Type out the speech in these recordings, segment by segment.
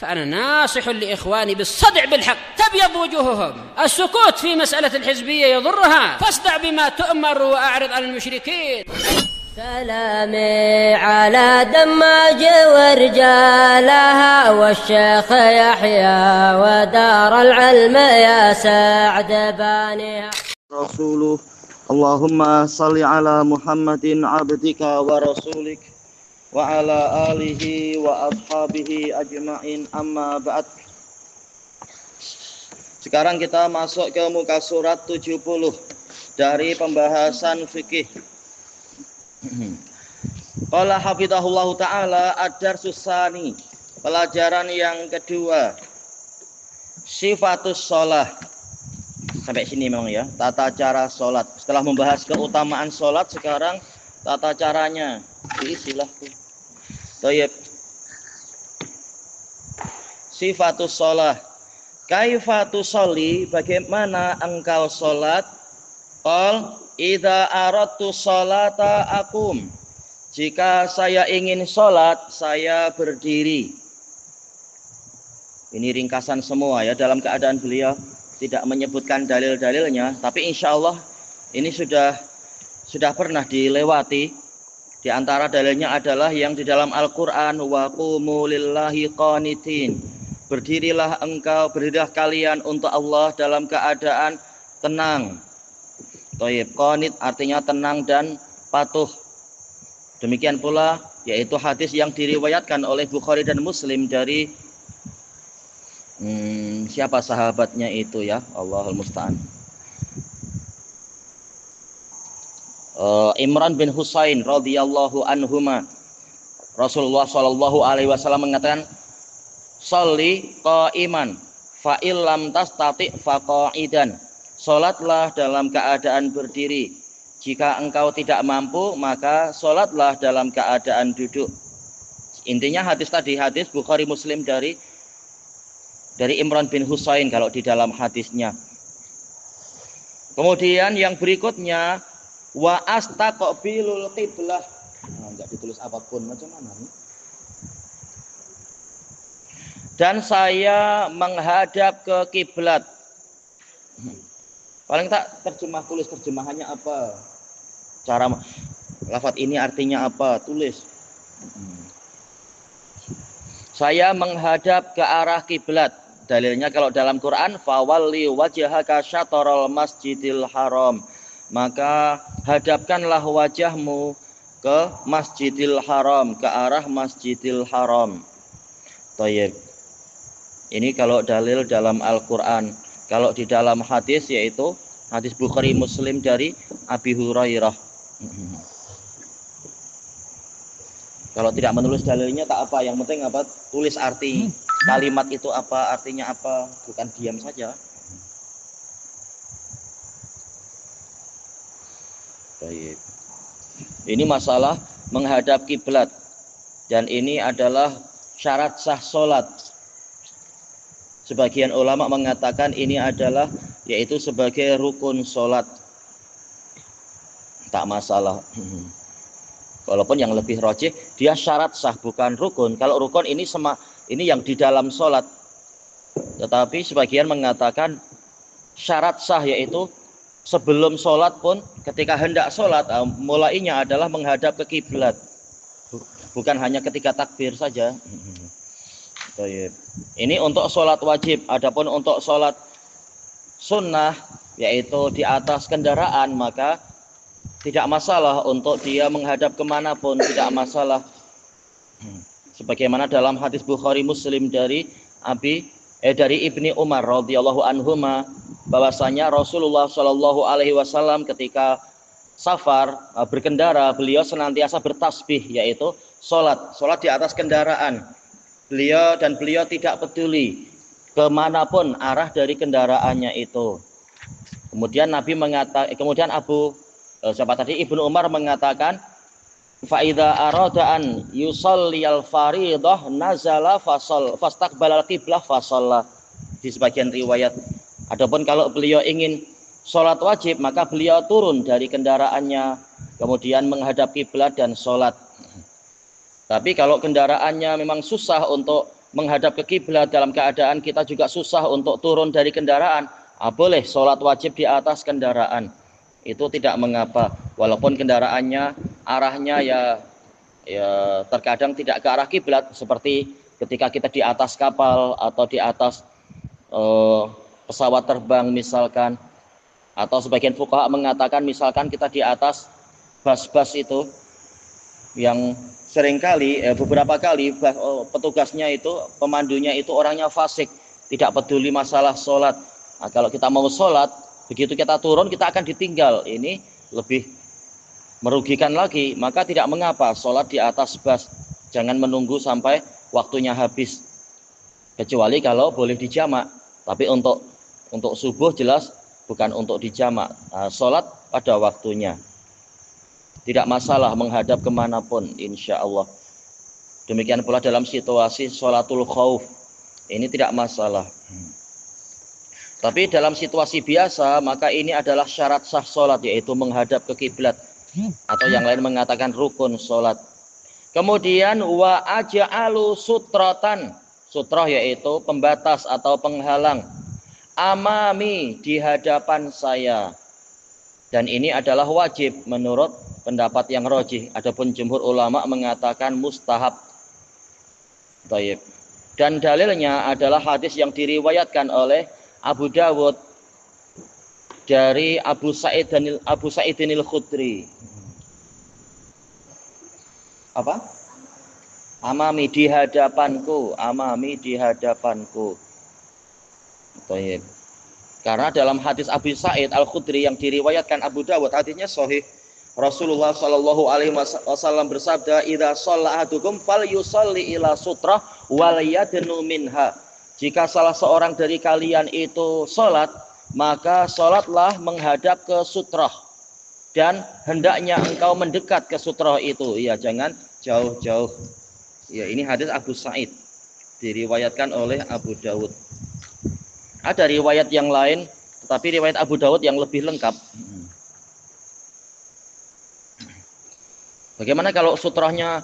فأنا ناصح لإخواني بالصدع بالحق تبيض وجوههم. السكوت في مسألة الحزبية يضرها، فاصدع بما تؤمر وأعرض عن المشركين. سلامي على دماج ورجالها والشيخ يحيى ودار العلم يا سعد بانها. رسوله اللهم صل على محمد عبدك ورسولك وعلى آله وأصحابه ajma'in amma ba'd. Sekarang kita masuk ke muka surat 70 dari pembahasan fikih. Qala hafidhahullahu ta'ala ad-darsus tsani, pelajaran yang kedua, sifatus shalah. Sampai sini memang ya, tata cara sholat. Setelah membahas keutamaan sholat, sekarang tata caranya. Silahkan. Baik. Sifatus shalah. Kaifa tusolli, bagaimana engkau sholat? Qal idza aradtu sholata aqum. Jika saya ingin sholat, saya berdiri. Ini ringkasan semua ya, dalam keadaan beliau tidak menyebutkan dalil-dalilnya, tapi insya Allah ini sudah pernah dilewati. Di antara dalilnya adalah yang di dalam Al-Quran, wa qumu lillahi qanitin. Berdirilah kalian untuk Allah dalam keadaan tenang. Thayyib, qanit artinya tenang dan patuh. Demikian pula yaitu hadis yang diriwayatkan oleh Bukhari dan Muslim dari siapa sahabatnya itu ya, Allahul musta'an. Imran bin Husain radhiyallahu anhuma. Rasulullah sallallahu alaihi wasallam mengatakan, "Sholli qa'iman fa illam tastati fa qa'idan." Salatlah dalam keadaan berdiri. Jika engkau tidak mampu, maka salatlah dalam keadaan duduk. Intinya hadis tadi, hadis Bukhari Muslim dari Imran bin Husain kalau di dalam hadisnya. Kemudian yang berikutnya, wa astaqbilul qiblah. Enggak ditulis apapun, macam mana nih? Dan saya menghadap ke kiblat. Paling tak tulis terjemahannya apa? Cara lafaz ini artinya apa? Tulis. Saya menghadap ke arah kiblat. Dalilnya kalau dalam Quran, fawalli wajhaka syatrul masjidil haram. Maka hadapkanlah wajahmu ke Masjidil Haram, ke arah Masjidil Haram. Thayyib. Ini kalau dalil dalam Al-Quran. Kalau di dalam hadis, yaitu hadis Bukhari Muslim dari Abi Hurairah. Kalau tidak menulis dalilnya tak apa, yang penting apa? Tulis arti kalimat itu apa, artinya apa, bukan diam saja. Baik. Ini masalah menghadap kiblat, dan ini adalah syarat sah sholat. Sebagian ulama mengatakan ini adalah yaitu sebagai rukun sholat. Tak masalah. Walaupun yang lebih rajih dia syarat sah bukan rukun. Kalau rukun ini yang di dalam sholat. Tetapi sebagian mengatakan syarat sah yaitu sebelum sholat pun, ketika hendak sholat, mulainya adalah menghadap ke kiblat, bukan hanya ketika takbir saja. Ini untuk sholat wajib. Adapun untuk sholat sunnah, yaitu di atas kendaraan, maka tidak masalah untuk dia menghadap kemanapun, tidak masalah. Sebagaimana dalam hadis Bukhari Muslim dari Ibni Umar radhiyallahu anhuma, bahwasanya Rasulullah Shallallahu alaihi wasallam ketika safar berkendara, beliau senantiasa bertasbih, yaitu sholat di atas kendaraan. Beliau tidak peduli kemanapun arah dari kendaraannya itu. Kemudian Ibnu Umar mengatakan, fa idza arada an yusalliyal fariidhah nazala fastaqbalal qiblah fasalla. Di sebagian riwayat, adapun kalau beliau ingin sholat wajib, maka beliau turun dari kendaraannya, kemudian menghadap kiblat dan sholat. Tapi kalau kendaraannya memang susah untuk menghadap ke kiblat dalam keadaan kita juga susah untuk turun dari kendaraan, boleh sholat wajib di atas kendaraan. Itu tidak mengapa, walaupun kendaraannya arahnya ya terkadang tidak ke arah kiblat, seperti ketika kita di atas kapal atau di atas pesawat terbang misalkan, atau sebagian fuqaha mengatakan misalkan kita di atas bus-bus itu yang seringkali beberapa kali petugasnya itu, pemandunya itu orangnya fasik, tidak peduli masalah sholat. Nah, kalau kita mau sholat, begitu kita turun kita akan ditinggal, ini lebih merugikan lagi. Maka tidak mengapa sholat di atas bus, jangan menunggu sampai waktunya habis, kecuali kalau boleh dijamak. Tapi untuk subuh jelas bukan untuk dijamak, sholat pada waktunya. Tidak masalah menghadap kemanapun, insya Allah. Demikian pula dalam situasi sholatul khauf, ini tidak masalah. Tapi dalam situasi biasa, maka ini adalah syarat sah sholat, yaitu menghadap ke kiblat, atau yang lain mengatakan rukun sholat. Kemudian wa aja'alu sutratan, sutroh yaitu pembatas atau penghalang, amami, di hadapan saya. Dan ini adalah wajib menurut pendapat yang rajih. Adapun jumhur ulama mengatakan mustahab. Baik. Dan dalilnya adalah hadis yang diriwayatkan oleh Abu Dawud dari Abu Sa'idin al-Khudri. Apa? Amami, di hadapanku, amami, di hadapanku. Baik. Karena dalam hadis Abu Sa'id al-Khudri yang diriwayatkan Abu Dawud, hadisnya sahih. Rasulullah Shallallahu Alaihi Wasallam bersabda, "Idza shalla ahadukum falyusalli ila sutrah wal yadnu minha." Jika salah seorang dari kalian itu sholat, maka sholatlah menghadap ke sutrah, dan hendaknya engkau mendekat ke sutrah itu. Ya, jangan jauh-jauh. Ya, ini hadis Abu Sa'id diriwayatkan oleh Abu Dawud. Ada riwayat yang lain, tetapi riwayat Abu Dawud yang lebih lengkap. Bagaimana kalau sutrahnya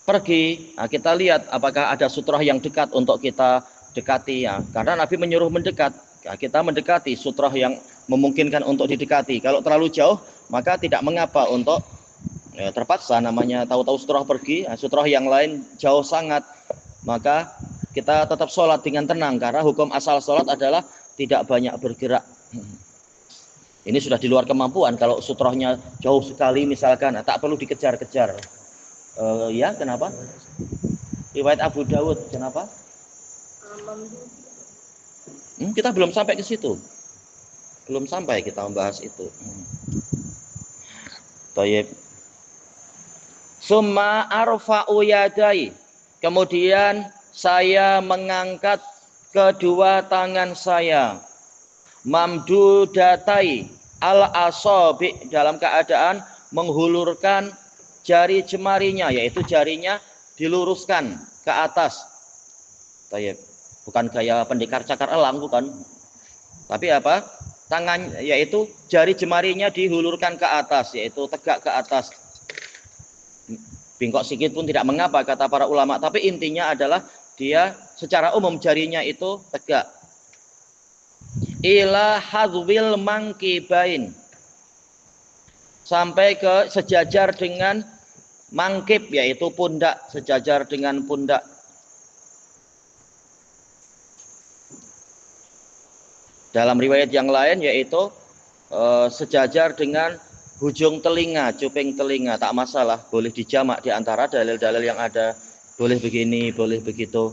pergi? Nah, kita lihat apakah ada sutrah yang dekat untuk kita dekati ya. Karena Nabi menyuruh mendekat. Nah, kita mendekati sutrah yang memungkinkan untuk didekati. Kalau terlalu jauh, maka tidak mengapa untuk terpaksa, namanya tahu-tahu sutrah pergi, sutrah yang lain jauh sangat, maka kita tetap sholat dengan tenang, karena hukum asal sholat adalah tidak banyak bergerak. Ini sudah di luar kemampuan. Kalau sutrohnya jauh sekali misalkan, tak perlu dikejar-kejar. Ya, kenapa? Riwayat Abu Dawud, kenapa? Kita belum sampai ke situ. Belum sampai kita membahas itu. Baik. Summa arfa'u yadai. Kemudian saya mengangkat kedua tangan saya, mamdudatai al-asabi, dalam keadaan menghulurkan jari jemarinya, yaitu jarinya diluruskan ke atas. Bukan gaya pendekar cakar elang, bukan. Tapi apa? Tangan, yaitu jari jemarinya dihulurkan ke atas, yaitu tegak ke atas. Bengkok sikit pun tidak mengapa kata para ulama, tapi intinya adalah dia secara umum jarinya itu tegak. Ila hadwil mangkibain, sampai ke sejajar dengan mangkib, yaitu pundak, sejajar dengan pundak. Dalam riwayat yang lain yaitu sejajar dengan hujung telinga, cuping telinga, tak masalah, boleh dijamak di antara dalil-dalil yang ada. Boleh begini, boleh begitu.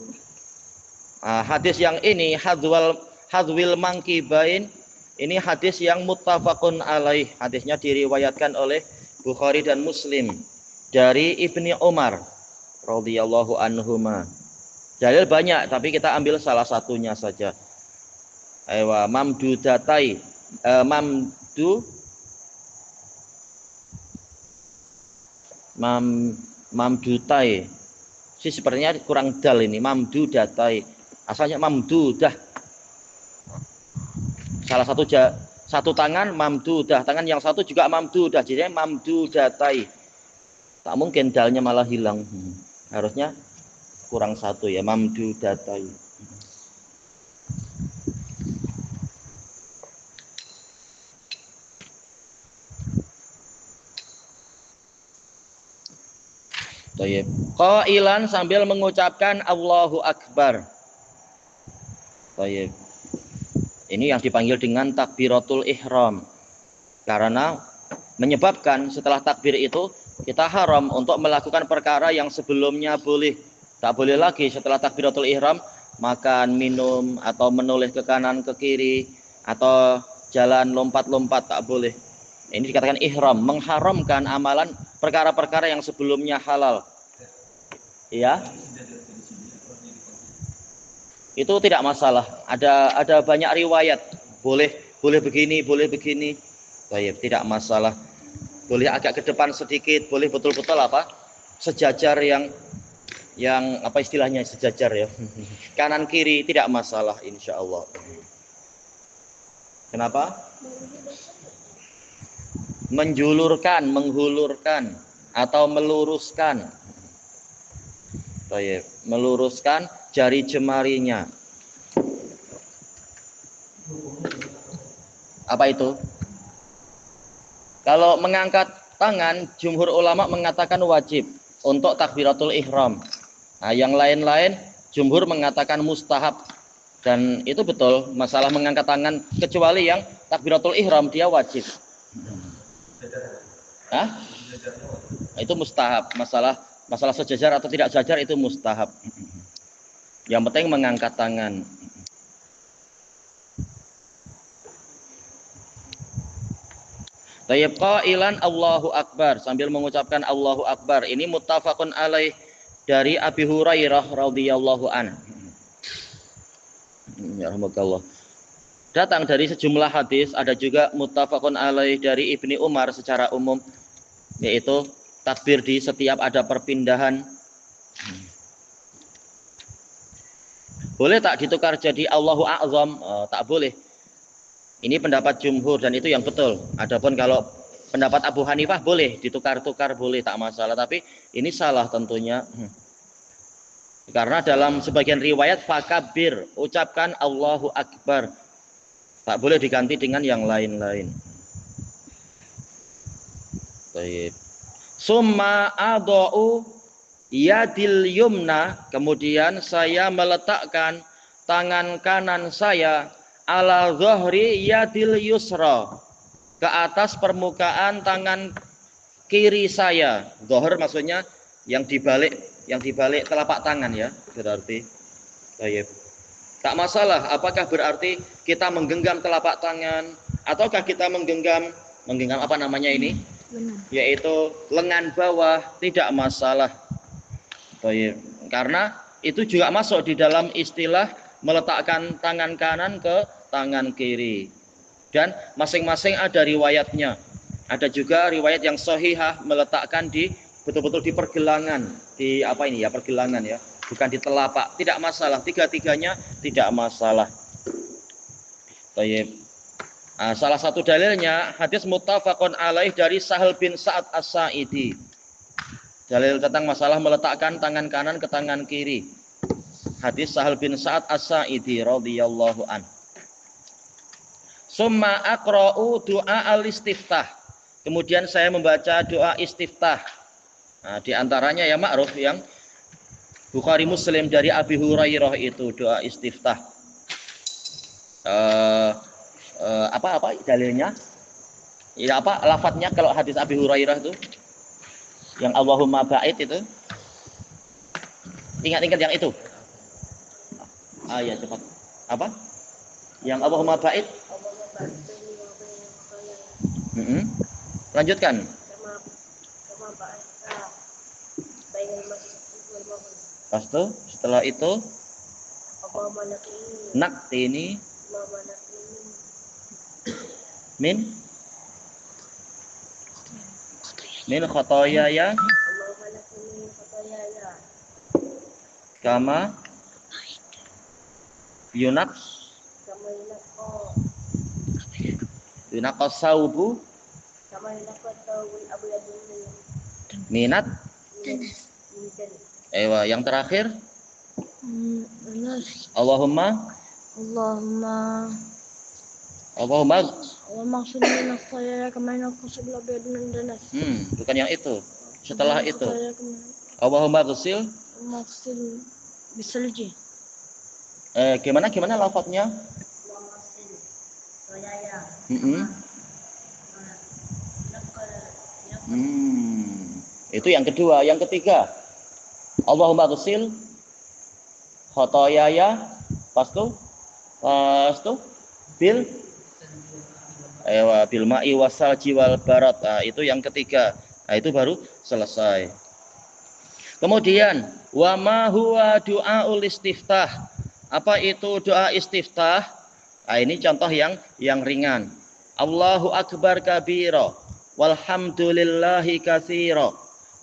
Hadis yang ini hadwil mangkibain, ini hadis yang muttafaqun alaih. Hadisnya diriwayatkan oleh Bukhari dan Muslim dari Ibni Umar radhiyallahu anhuma. Dalil banyak, tapi kita ambil salah satunya saja. Aywa mamdudatai, mamdutai. Sepertinya kurang dal ini, mamdudatai. Asalnya mamdudah. Salah satu tangan mamdudah, tangan yang satu juga mamdudah, jadi mamdudatai. Tak mungkin dalnya malah hilang. Harusnya kurang satu ya, mamdudatai. Thayyib. Qailan sambil mengucapkan Allahu Akbar. Thayyib. Ini yang dipanggil dengan takbiratul ihram. Karena menyebabkan setelah takbir itu kita haram untuk melakukan perkara yang sebelumnya boleh. Tak boleh lagi setelah takbiratul ihram makan, minum, atau menoleh ke kanan, ke kiri, atau jalan lompat-lompat, tak boleh. Ini dikatakan ihram, mengharamkan amalan perkara-perkara yang sebelumnya halal. Ya. Itu tidak masalah. Ada banyak riwayat. Boleh begini, boleh begini. Baik, tidak masalah. Boleh agak ke depan sedikit, boleh betul-betul apa? Sejajar yang apa istilahnya sejajar ya. Kanan kiri tidak masalah insyaallah. Kenapa? Menjulurkan, menghulurkan atau meluruskan. Baik, meluruskan jari jemarinya. Apa itu? Kalau mengangkat tangan, jumhur ulama mengatakan wajib untuk takbiratul ihram. Nah, yang lain-lain jumhur mengatakan mustahab. Dan itu betul, masalah mengangkat tangan kecuali yang takbiratul ihram dia wajib. Hah? Itu mustahab. Masalah sejajar atau tidak sejajar itu mustahab. Yang penting mengangkat tangan. Tayyib qailan Allahu Akbar sambil mengucapkan Allahu Akbar. Ini muttafaqun alaih dari Abi Hurairah radhiyallahu an. Ya rahmatullah. Datang dari sejumlah hadis, ada juga muttafaqun alaih dari Ibni Umar secara umum, yaitu takbir di setiap ada perpindahan. Boleh tak ditukar jadi Allahu A'zam? Tak boleh. Ini pendapat jumhur dan itu yang betul. Adapun kalau pendapat Abu Hanifah boleh ditukar-tukar, boleh, tak masalah. Tapi ini salah tentunya. Karena dalam sebagian riwayat fakabir, ucapkan Allahu Akbar. Tak boleh diganti dengan yang lain-lain. Baik. Summa adau yadil yumna, kemudian saya meletakkan tangan kanan saya ala dhahri yadil yusra, ke atas permukaan tangan kiri saya. Dhahar maksudnya yang dibalik telapak tangan ya, berarti. Baik. Tak masalah apakah berarti kita menggenggam telapak tangan ataukah kita menggenggam apa namanya ini? Yaitu lengan bawah, tidak masalah. Baik. Karena itu juga masuk di dalam istilah meletakkan tangan kanan ke tangan kiri. Dan masing-masing ada riwayatnya. Ada juga riwayat yang sahihah meletakkan di betul-betul di pergelangan, di apa ini ya, pergelangan ya, bukan di telapak. Tidak masalah, tiga-tiganya tidak masalah. Baik. Nah, salah satu dalilnya hadis muttafaqun alaih dari Sahal bin Sa'ad As-Sa'idi. Dalil tentang masalah meletakkan tangan kanan ke tangan kiri. Hadis Sahal bin Sa'ad As-Sa'idi radhiyallahu an. Summa aqra'u doa al-istiftah. Kemudian saya membaca doa istiftah. Nah, di antaranya ya ma'ruf yang Bukhari Muslim dari Abi Hurairah itu doa istiftah. Apa dalilnya? Ya apa lafadznya kalau hadis Abi Hurairah itu? Yang Allahumma ba'id itu. Ingat-ingat yang itu. Ya cepat. Apa? Yang Allahumma ba'id. Lanjutkan. Setelah itu naktini min khotoyaya kama yunaqas saubu minat. Yang terakhir Allahumma Allahumma Allahumma maghfir lana khataaya kama yanqusul abyad min danas. Bukan yang itu. Setelah itu. Allahumma ghsil maghfir bisalji. Gimana lafadznya? Itu yang kedua. Yang ketiga, Allahumma ghsil khotoyaya pastu bil ma'i wasalji wal barat. Itu yang ketiga. Itu baru selesai. Kemudian wa ma huwa du'aul istiftah. Apa itu doa istiftah? Ini contoh yang ringan. Allahu akbar kabira walhamdulillahi katsira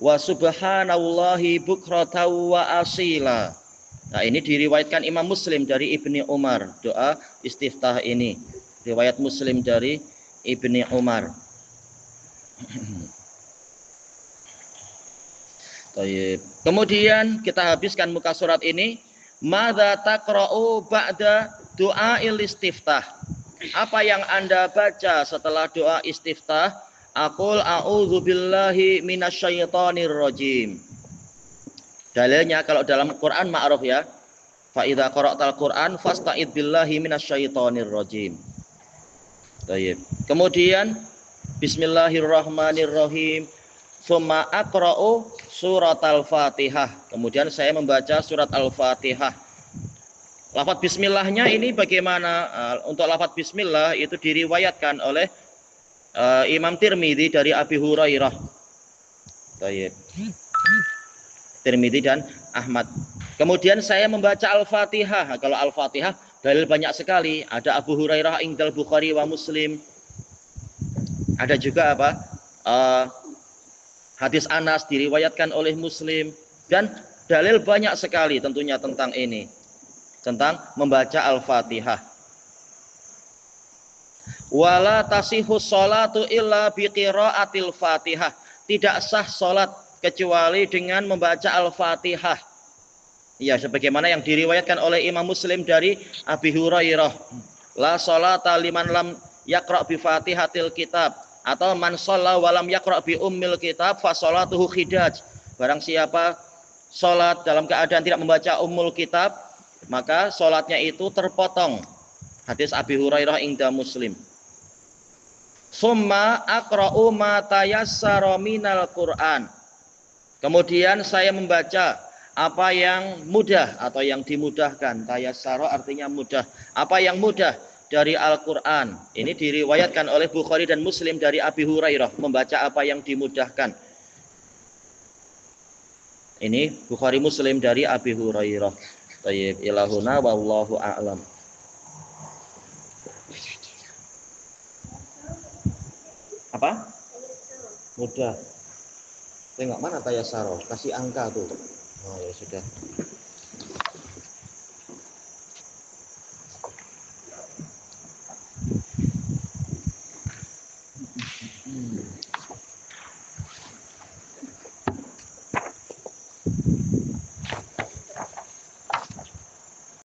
wa subhanallahi bukratan wa asila. Ini diriwayatkan Imam Muslim dari Ibni Umar. Doa istiftah ini riwayat Muslim dari Ibni Umar. Kemudian kita habiskan muka surat ini. Madza taqra'u ba'da du'ail istiftah. Apa yang Anda baca setelah doa istiftah? Aqul a'udzu billahi minasyaitonir rajim. Dalilnya kalau dalam Quran ma'ruf ya. Fa idza qara'tal Quran fasta'id billahi minasyaitonir rajim. Baik. Kemudian bismillahirrahmanirrahim. Tsumma aqra'u surat Al-Fatihah. Kemudian saya membaca surat Al-Fatihah. Lafaz bismillahnya ini bagaimana? Untuk lafaz bismillah itu diriwayatkan oleh Imam Tirmidzi dari Abi Hurairah. Baik. Tirmidzi dan Ahmad. Kemudian saya membaca Al-Fatihah. Kalau Al-Fatihah dalil banyak sekali. Ada Abu Hurairah indal Bukhari wa Muslim. Ada juga apa? Hadis Anas diriwayatkan oleh Muslim. Dan dalil banyak sekali tentunya tentang ini. Tentang membaca Al-Fatihah. Wala tasihus sholatu illa biqiraatil Fatihah. Tidak sah sholat kecuali dengan membaca Al-Fatihah. Ya, sebagaimana yang diriwayatkan oleh Imam Muslim dari Abi Hurairah. La sholata liman lam yaqra' bi Fatihatil kitab. Atau man shalla wa lam yaqra' bi ummil kitab fa sholatuhu khidaj. Barang siapa sholat dalam keadaan tidak membaca ummul kitab, maka sholatnya itu terpotong. Hadis Abi Hurairah inda Muslim. Summa aqra'u ma tayassara minal Qur'an. Kemudian saya membaca apa yang mudah atau yang dimudahkan. Tayassara artinya mudah. Apa yang mudah dari Al-Quran. Ini diriwayatkan oleh Bukhari dan Muslim dari Abi Hurairah. Membaca apa yang dimudahkan. Ini Bukhari Muslim dari Abi Hurairah. Tayyib ilahuna wallahu a'lam. Apa? Mudah. Tengok mana tayassara, kasih angka tuh. Oh ya sudah.